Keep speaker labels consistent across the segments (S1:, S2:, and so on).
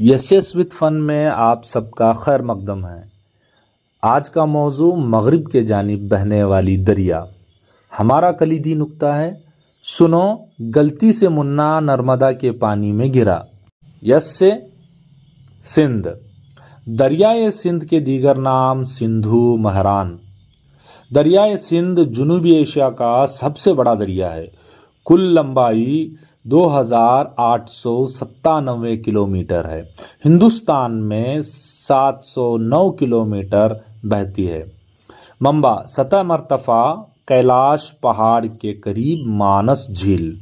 S1: Yes with fun में आप सबका खैर मकदम है। आज का मौजू मगरिब के जानिब बहने वाली दरिया। हमारा कलीदी नुक्ता है, सुनो गलती से मुन्ना नर्मदा के पानी में गिरा। यस से सिंध। दरियाए सिंध के दीगर नाम सिंधु, महरान। दरियाए सिंध जनूबी एशिया का सबसे बड़ा दरिया है। कुल लंबाई 2897 किलोमीटर है। हिंदुस्तान में 709 किलोमीटर बहती है। मंबा सतह मरतफा कैलाश पहाड़ के करीब मानस झील।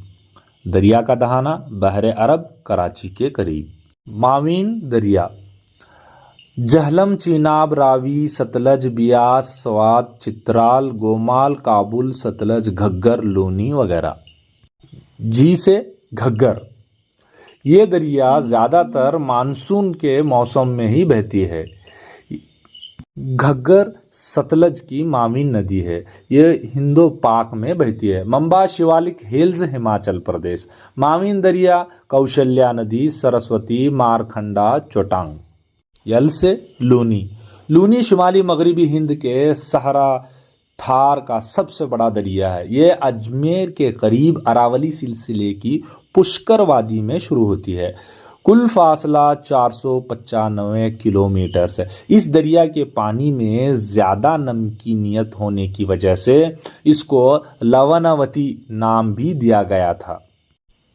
S1: दरिया का दहाना बहरे अरब कराची के करीब। मावीन दरिया जहलम, चीनाब, रावी, सतलज, बियास, स्वात, चित्राल, गोमाल, काबुल, सतलज, घग्गर, लूनी वगैरह। जी से घग्गर। ये दरिया ज़्यादातर मानसून के मौसम में ही बहती है। घग्गर सतलज की मामीन नदी है। ये हिंदो पाक में बहती है। Mamba Shivalik hills, Himachal Pradesh. मामीन दरिया कौशल्या नदी, सरस्वती, मारखंडा, चोटांग। यल से लूनी। लूनी शुमाली मगरबी हिंद के सहरा थार का सबसे बड़ा दरिया है। ये अजमेर के करीब अरावली सिलसिले की पुष्कर वादी में शुरू होती है। कुल फासला 495 किलोमीटर है। इस दरिया के पानी में ज़्यादा नमकीनियत होने की वजह से इसको लवणावती नाम भी दिया गया था।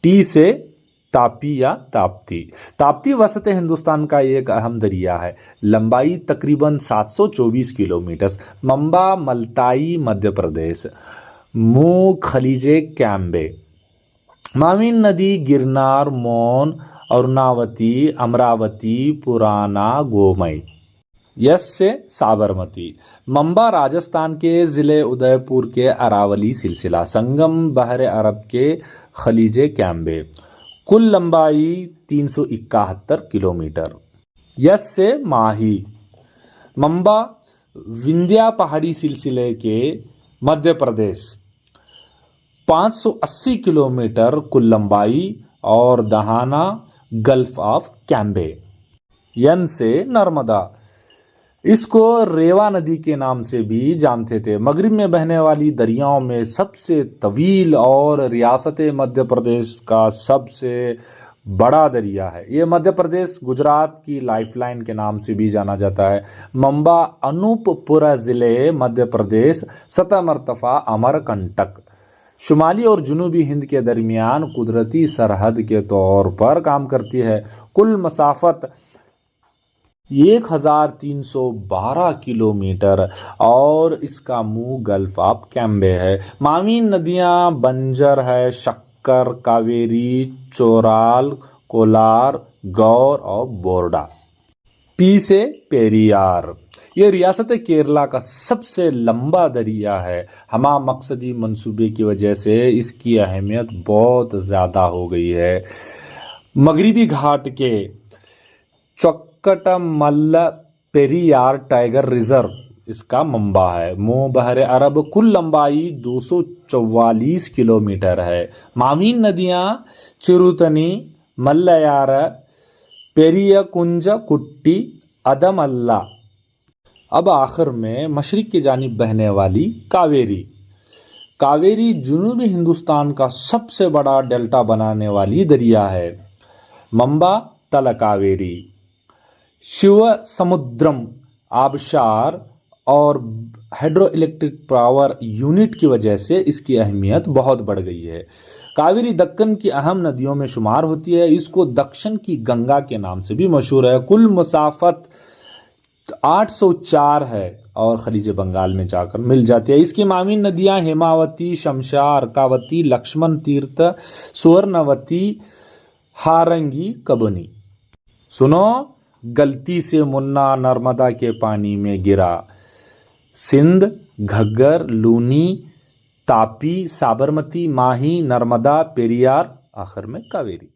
S1: टी से तापी या ताप्ती। ताप्ती वसत हिंदुस्तान का एक अहम दरिया है। लंबाई तकरीबन 724 किलोमीटर। मंबा मल्ताई, मध्य प्रदेश। मुँह खलीजे कैम्बे। मामीन नदी गिरनार, मोन, अरुणावती, अमरावती, पुराना, गोमई। यस से साबरमती। मंबा राजस्थान के ज़िले उदयपुर के अरावली सिलसिला। संगम बहरे अरब के खलीजे कैम्बे। कुल लंबाई 371 किलोमीटर। यस से माही। मंबा विंध्या पहाड़ी सिलसिले के मध्य प्रदेश। 580 किलोमीटर कुल लंबाई और दहाना गल्फ ऑफ कैम्बे। यन से नर्मदा। इसको रेवा नदी के नाम से भी जानते थे। मगरिब में बहने वाली दरियाओं में सबसे तवील और रियासत मध्य प्रदेश का सबसे बड़ा दरिया है। ये मध्य प्रदेश गुजरात की लाइफलाइन के नाम से भी जाना जाता है। मंबा अनूपपुर ज़िले, मध्य प्रदेश। सतह मरतफा अमरकंटक। शुमाली और जनूबी हिंद के दरमियान कुदरती सरहद के तौर पर काम करती है। कुल मसाफत 1312 किलोमीटर और इसका मुंह गल्फ ऑफ कैम्बे है। मामीन नदियां बंजर है, शक्कर, कावेरी, चोराल, कोलार, गौर और बोरडा। पी से पेरियार। ये रियासत केरला का सबसे लंबा दरिया है। हमा मकसदी मंसूबे की वजह से इसकी अहमियत बहुत ज़्यादा हो गई है। मगरिबी घाट के चौक्कटमल्ल पेरियार टाइगर रिजर्व इसका मंबा है। मुँह बहरे अरब। कुल लंबाई 244 किलोमीटर है। मामीन नदियाँ चिरुतनी, मल्लयार, पेरियाकुंज, कुट्टी, अदमल्ला। अब आखिर में मशरिक की जानिब बहने वाली कावेरी। कावेरी जनूबी हिंदुस्तान का सबसे बड़ा डेल्टा बनाने वाली दरिया है। मंबा तलकावेरी। शिव समुद्रम आबशार और हाइड्रो इलेक्ट्रिक पावर यूनिट की वजह से इसकी अहमियत बहुत बढ़ गई है। कावेरी दक्कन की अहम नदियों में शुमार होती है। इसको दक्षिण की गंगा के नाम से भी मशहूर है। कुल मसाफत 804 है और खलीज बंगाल में जाकर मिल जाती है। इसकी मामीन नदियां हेमावती, शमशा, अर्कावती, लक्ष्मण तीर्थ, सुवर्णवती, हारंगी, कबनी। सुनो गलती से मुन्ना नर्मदा के पानी में गिरा। सिंध, घग्गर, लूनी, तापी, साबरमती, माही, नर्मदा, पेरियार, आखिर में कावेरी।